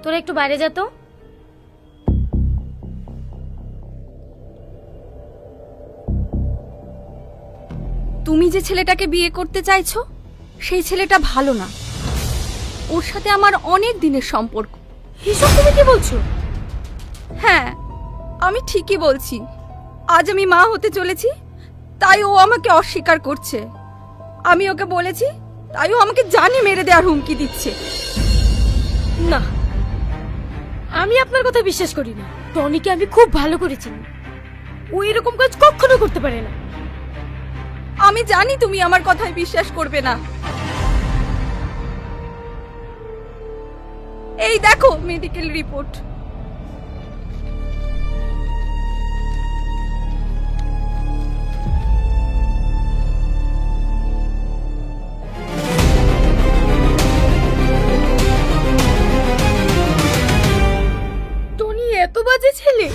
তোরা একটু বাইরে যা তো। তুমি যে ছেলেটাকে বিয়ে করতে চাইছো সেই ছেলেটা ভালো না, ওর সাথে আমার অনেক দিনের সম্পর্ক। এসব তুমি কি বলছো? হ্যাঁ, আমি ঠিকই বলছি। আজ আমি মা হতে চলেছি, তাই ও আমাকে অস্বীকার করছে। আমি ওকে বলেছি, তাই ও আমাকে জানে মেরে দেওয়ার হুমকি দিচ্ছে। না, আমি আপনার কথা বিশ্বাস করি না। টনিকে আমি খুব ভালো করে চিনি, ও এরকম কাজ কখনো করতে পারে না। আমি জানি তুমি আমার কথায় বিশ্বাস করবে না। এই দেখো মেডিকেল রিপোর্ট। টনি এত বাজে ছেলে?